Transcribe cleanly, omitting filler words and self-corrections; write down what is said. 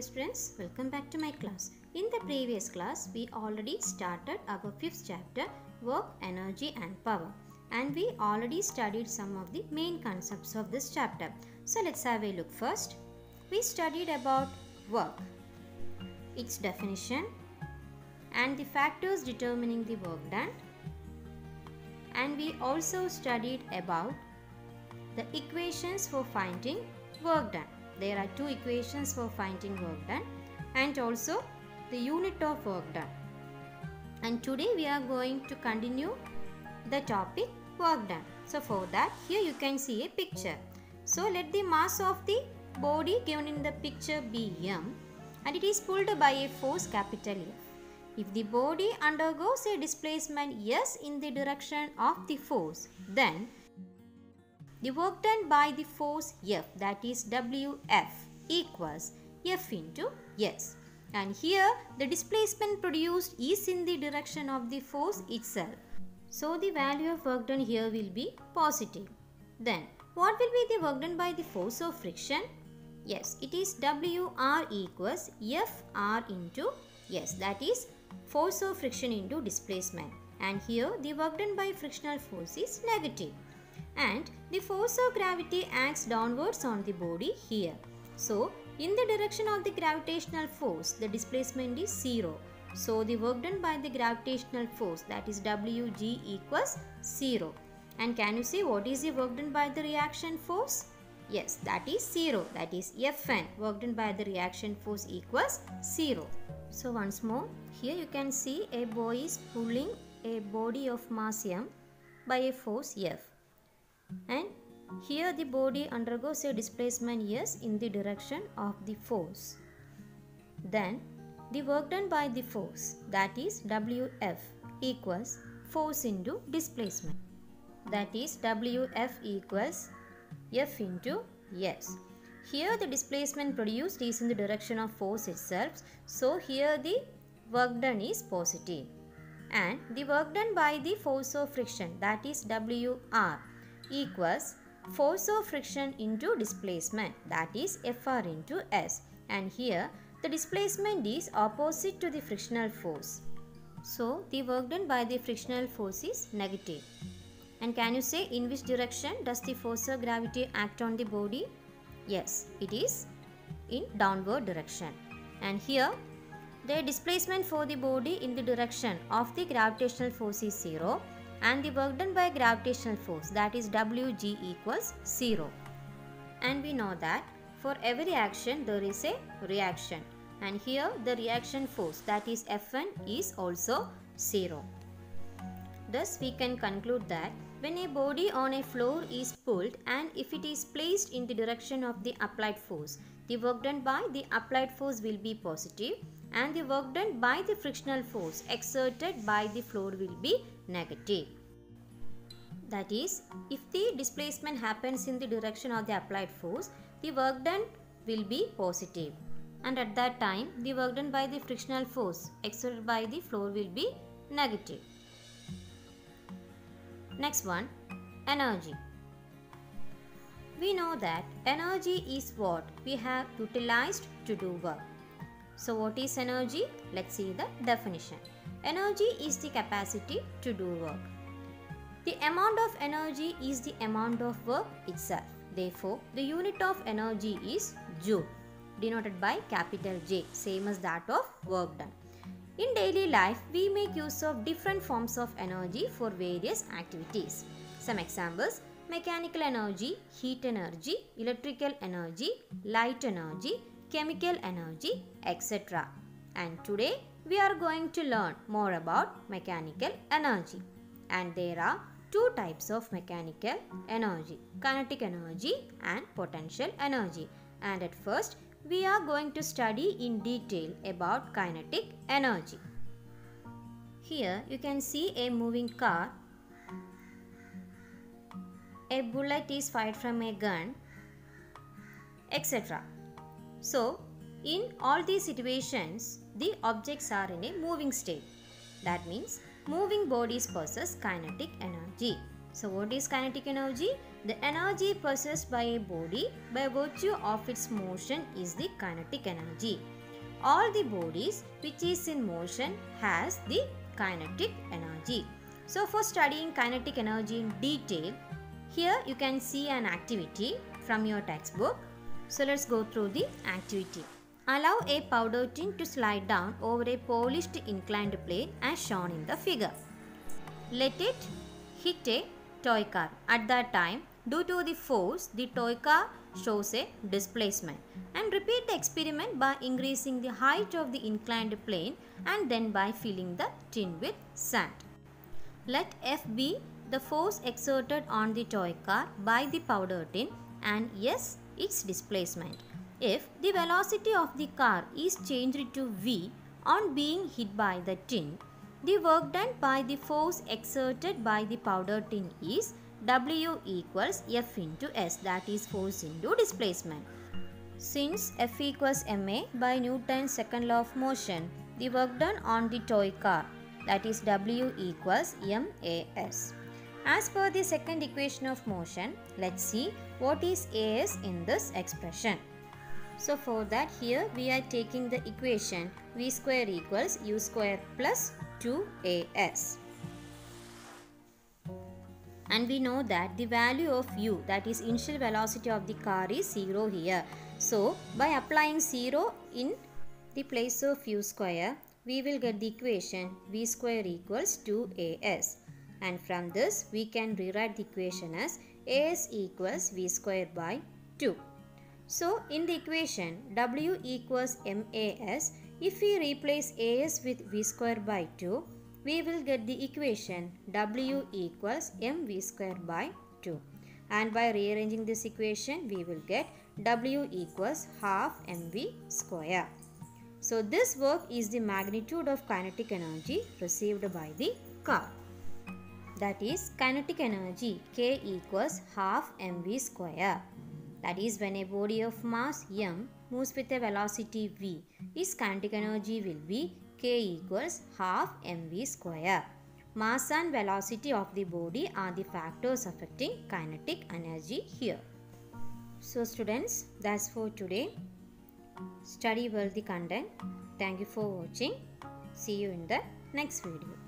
dear students, welcome back to my class. In the previous class, we already started our 5th chapter, Work, Energy and Power. And we already studied some of the main concepts of this chapter. So let's have a look first. We studied about work, its definition and the factors determining the work done. And we also studied about the equations for finding work done. There are two equations for finding work done and also the unit of work done. And today we are going to continue the topic work done. So for that, here you can see a picture. So let the mass of the body given in the picture be m and it is pulled by a force capital F. If the body undergoes a displacement s in the direction of the force, then the work done by the force F, that is Wf, equals F into S. And here the displacement produced is in the direction of the force itself. So the value of work done here will be positive. Then what will be the work done by the force of friction? Yes, it is Wr equals Fr into S, that is force of friction into displacement. And here the work done by frictional force is negative. And the force of gravity acts downwards on the body here. So, in the direction of the gravitational force, the displacement is 0. So, the work done by the gravitational force, that is Wg, equals 0. And can you say what is the work done by the reaction force? Yes, that is 0. That is Fn, work done by the reaction force, equals 0. So, once more, here you can see a boy is pulling a body of mass m by a force F. And here the body undergoes a displacement s in the direction of the force. Then the work done by the force, that is Wf, equals force into displacement, that is Wf equals F into S. Here the displacement produced is in the direction of force itself, so here the work done is positive. And the work done by the force of friction, that is Wr, equals force of friction into displacement, that is Fr into S. And here the displacement is opposite to the frictional force. So the work done by the frictional force is negative. And can you say in which direction does the force of gravity act on the body? Yes, it is in downward direction. And here the displacement for the body in the direction of the gravitational force is 0. And the work done by gravitational force, that is Wg, equals 0. And we know that for every action there is a reaction. And here the reaction force, that is Fn, is also 0. Thus we can conclude that when a body on a floor is pulled and if it is placed in the direction of the applied force, the work done by the applied force will be positive and the work done by the frictional force exerted by the floor will be negative. That is, if the displacement happens in the direction of the applied force, the work done will be positive. And at that time, the work done by the frictional force exerted by the floor will be negative. Next one, energy. We know that energy is what we have utilized to do work. So what is energy? Let's see the definition. Energy is the capacity to do work. The amount of energy is the amount of work itself. Therefore, the unit of energy is joule, denoted by capital J, same as that of work done. In daily life, we make use of different forms of energy for various activities. Some examples: mechanical energy, heat energy, electrical energy, light energy, chemical energy, etc. And today we are going to learn more about mechanical energy. And there are two types of mechanical energy: kinetic energy and potential energy. And at first we are going to study in detail about kinetic energy. Here you can see a moving car. A bullet is fired from a gun, etc. So, in all these situations, the objects are in a moving state. That means moving bodies possess kinetic energy. So what is kinetic energy? The energy possessed by a body by virtue of its motion is the kinetic energy. All the bodies which is in motion has the kinetic energy. So for studying kinetic energy in detail, here you can see an activity from your textbook. So let's go through the activity. Allow a powder tin to slide down over a polished inclined plane as shown in the figure. Let it hit a toy car. At that time, due to the force, the toy car shows a displacement. And repeat the experiment by increasing the height of the inclined plane and then by filling the tin with sand. Let F be the force exerted on the toy car by the powder tin and S its displacement. If the velocity of the car is changed to V on being hit by the tin, the work done by the force exerted by the powder tin is W equals F into S, that is force into displacement. Since F equals ma by Newton's second law of motion, the work done on the toy car, that is W equals mas. As per the second equation of motion, let's see what is as in this expression. So for that, here we are taking the equation v square equals u square plus 2as. And we know that the value of u, that is initial velocity of the car, is 0 here. So by applying 0 in the place of u square, we will get the equation v square equals 2as. And from this we can rewrite the equation as as equals v square by 2. So in the equation w equals mas, if we replace as with v square by 2, we will get the equation w equals mv square by 2. And by rearranging this equation, we will get w equals half mv square. So this work is the magnitude of kinetic energy received by the car. That is kinetic energy K equals half mv square. That is, when a body of mass m moves with a velocity v, its kinetic energy will be K equals half mv square. Mass and velocity of the body are the factors affecting kinetic energy here. So students, that's for today. Study well the content. Thank you for watching. See you in the next video.